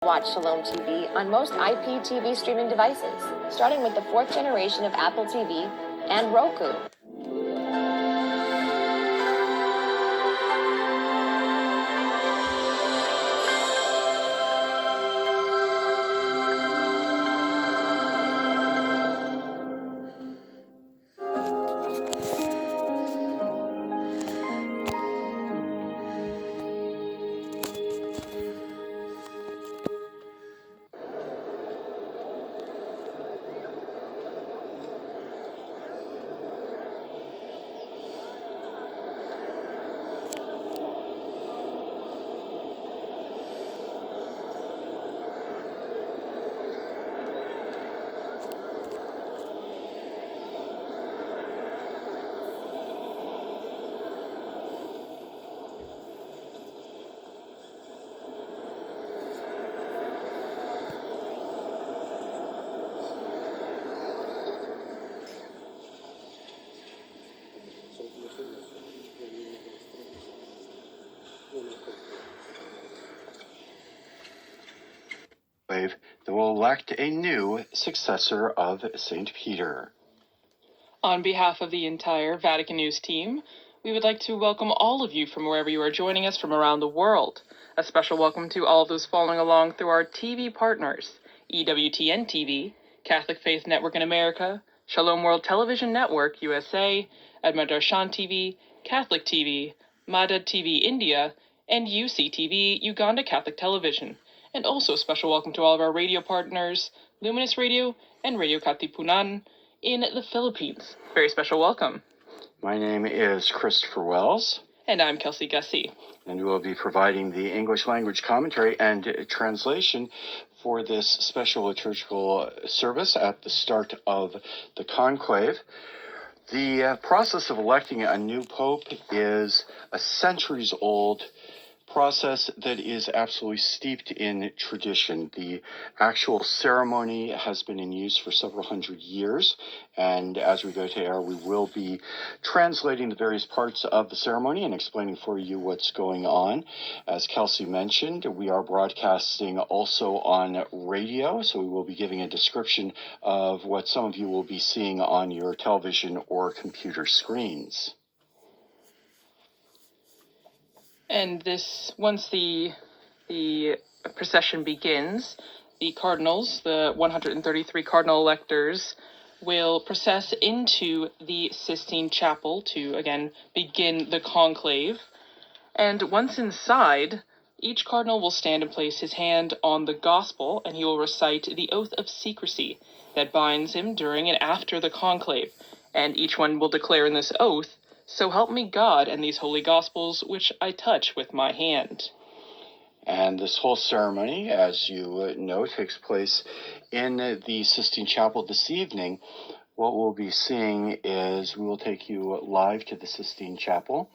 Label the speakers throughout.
Speaker 1: Watch Shalom TV on most IPTV streaming devices, starting with the 4th generation of Apple TV and Roku.
Speaker 2: That will elect a new successor of St. Peter.
Speaker 3: On behalf of the entire Vatican News team, we would like to welcome all of you from wherever you are joining us from around the world. A special welcome to all of those following along through our TV partners, EWTN TV, Catholic Faith Network in America, Shalom World Television Network USA, Admadarshan TV, Catholic TV, Madad TV India, and UCTV Uganda Catholic Television. And also a special welcome to all of our radio partners, Luminous Radio and Radio Katipunan in the Philippines. Very special welcome.
Speaker 2: My name is Christopher Wells.
Speaker 3: And I'm Kelsey Gussie.
Speaker 2: And we will be providing the English language commentary and translation for this special liturgical service at the start of the conclave. The process of electing a new pope is a centuries-old process that is absolutely steeped in tradition. The actual ceremony has been in use for several hundred years, and as we go to air, we will be translating the various parts of the ceremony and explaining for you what's going on. As Kelsey mentioned, we are broadcasting also on radio, so we will be giving a description of what some of you will be seeing on your television or computer screens.
Speaker 3: And once the procession begins, the cardinals, the 133 cardinal electors, will process into the Sistine Chapel to, again, begin the conclave. And once inside, each cardinal will stand and place his hand on the gospel, and he will recite the oath of secrecy that binds him during and after the conclave. And each one will declare in this oath, "So help me God and these holy gospels which I touch with my hand."
Speaker 2: And this whole ceremony, as you know, takes place in the Sistine Chapel this evening. What we'll be seeing is we will take you live to the Sistine Chapel.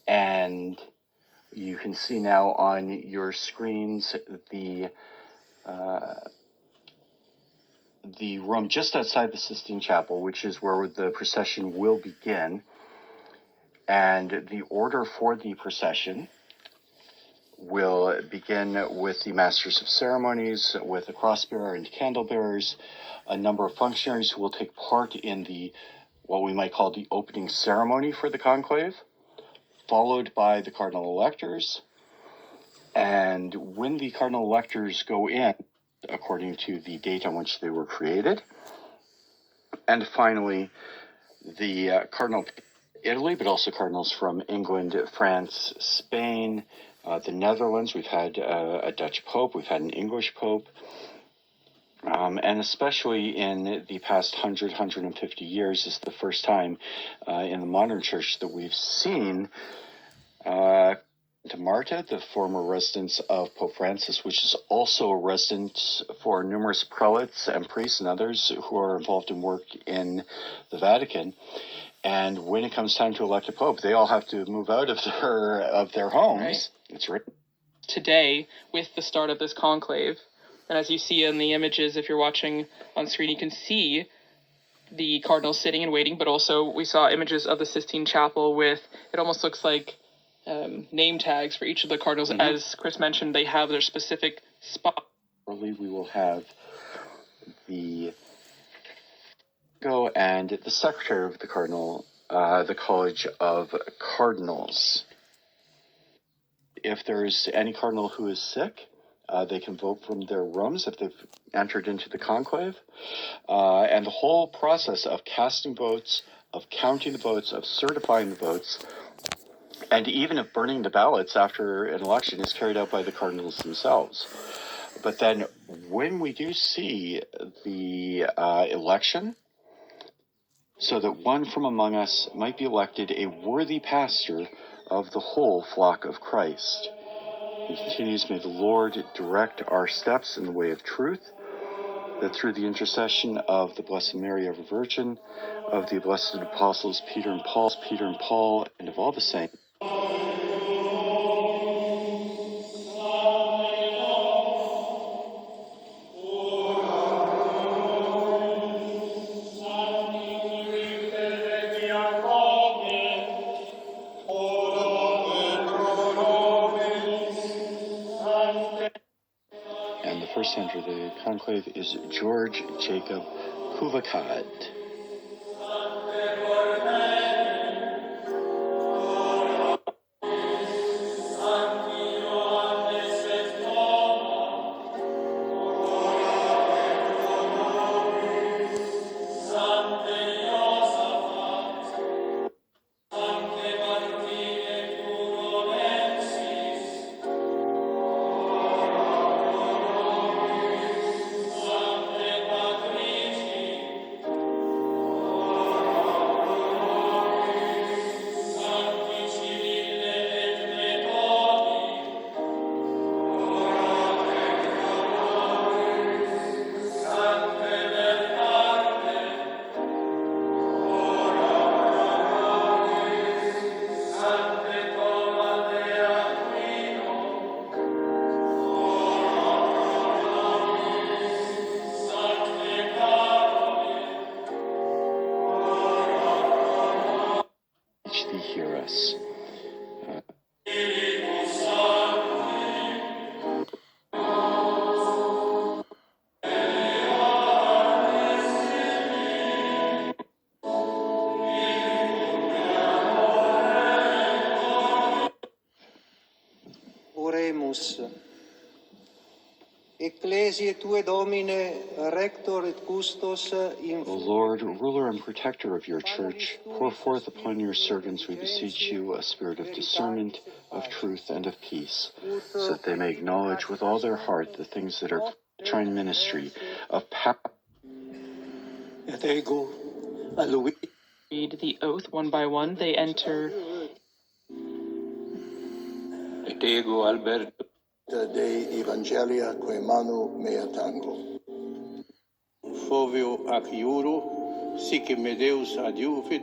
Speaker 2: And you can see now on your screens the room just outside the Sistine Chapel, which is where the procession will begin. And the order for the procession will begin with the Masters of Ceremonies, with the cross-bearer and candle bearers, a number of functionaries who will take part in what we might call the opening ceremony for the conclave, followed by the cardinal electors. And when the cardinal electors go in, according to the date on which they were created. And finally, the cardinal Italy, but also cardinals from England, France, Spain, the Netherlands. We've had a Dutch pope, we've had an English pope, and especially in the past 150 years, this is the first time in the modern church that we've seen to Marta, the former residence of Pope Francis, which is also a residence for numerous prelates and priests and others who are involved in work in the Vatican. And when it comes time to elect a pope, they all have to move out of their homes.
Speaker 3: Right.
Speaker 2: It's right.
Speaker 3: Today, with the start of this conclave, and as you see in the images, if you're watching on screen, you can see the cardinals sitting and waiting, but also we saw images of the Sistine Chapel with, it almost looks like name tags for each of the cardinals. As Chris mentioned, they have their specific spot.
Speaker 2: We will have the and the secretary of the cardinal, the College of Cardinals. If there's any cardinal who is sick, they can vote from their rooms if they've entered into the conclave. And the whole process of casting votes, of counting the votes, of certifying the votes, and even of burning the ballots after an election is carried out by the cardinals themselves. But then when we do see the election, so that one from among us might be elected a worthy pastor of the whole flock of Christ. He continues, may the Lord direct our steps in the way of truth, that through the intercession of the Blessed Mary, ever Virgin, of the blessed apostles Peter and Paul, and of all the saints, and the first to enter the conclave is George Jacob Kuvakad. Thee hear us.
Speaker 4: Oremus. Ecclesiae tue Domine, rector et custos in...
Speaker 2: O Lord, ruler and protector of your church, pour forth upon your servants, we beseech you, a spirit of discernment, of truth, and of peace, so that they may acknowledge with all their heart the things that are trine ministry of power.
Speaker 4: Et ego, a lui.
Speaker 3: Read the oath one by one. They enter.
Speaker 4: Et ego, Alberto. Dei Evangelia quae manu mea tango. Fovio ac iuro, sic me Deus adiuvet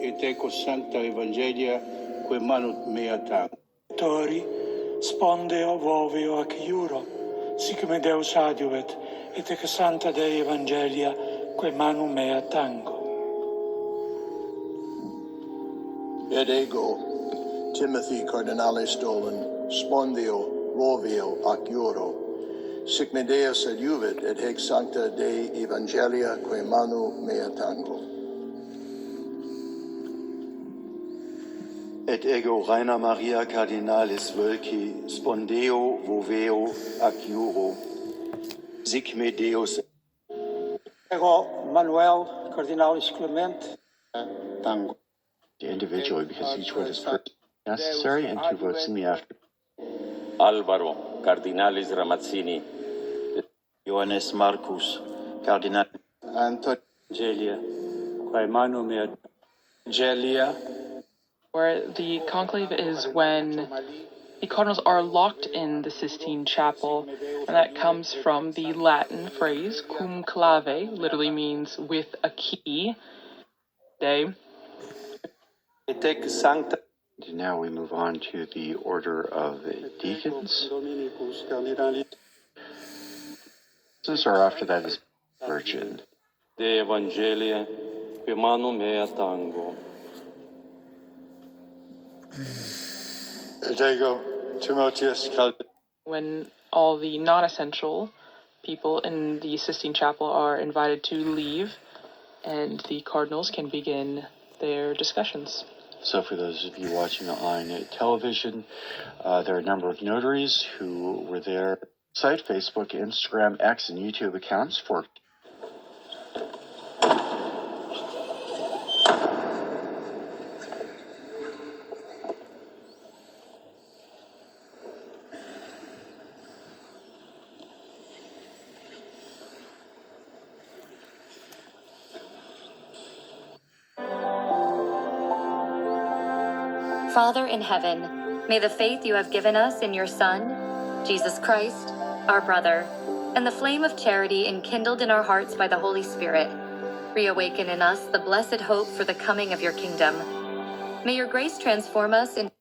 Speaker 4: et eco sancta Evangelia quae manu mea tango. Tori, spondeo vovio ac iuro, sic me Deus adiuvet et eco sancta Dei Evangelia quae manu mea tango. Et ego, Timothy Cardinalis Dolan, spondeo Rovio ac iuro, sic me Deus adiuvit et hec sancta Dei Evangelia quae manu mea tango.
Speaker 5: Et ego Rainer Maria Cardinalis Wölki, spondeo voveo ac iuro, sic me Deus.
Speaker 4: Ego Manuel Cardinalis Clement, tango.
Speaker 2: Individually, because each vote is first necessary, and 2 votes in the after.
Speaker 6: Álvaro Cardinalis Ramazzini,
Speaker 5: Johannes Marcus, Cardinal
Speaker 4: Angelia, quae manu mea Angelia.
Speaker 3: Where the conclave is when the cardinals are locked in the Sistine Chapel, and that comes from the Latin phrase Conclave, literally means with a key. Day.
Speaker 4: Et ec sancta.
Speaker 2: Now we move on to the order of deacons. Or after that is Virgin.
Speaker 6: De Evangelia quae manu mea tango.
Speaker 3: when all the non-essential people in the Sistine Chapel are invited to leave, and the cardinals can begin their discussions.
Speaker 2: So for those of you watching on television, there are a number of notaries who were there. Site, Facebook, Instagram, X, and YouTube accounts for
Speaker 1: Father in heaven, may the faith you have given us in your Son, Jesus Christ, our brother, and the flame of charity enkindled in our hearts by the Holy Spirit, reawaken in us the blessed hope for the coming of your kingdom. May your grace transform us into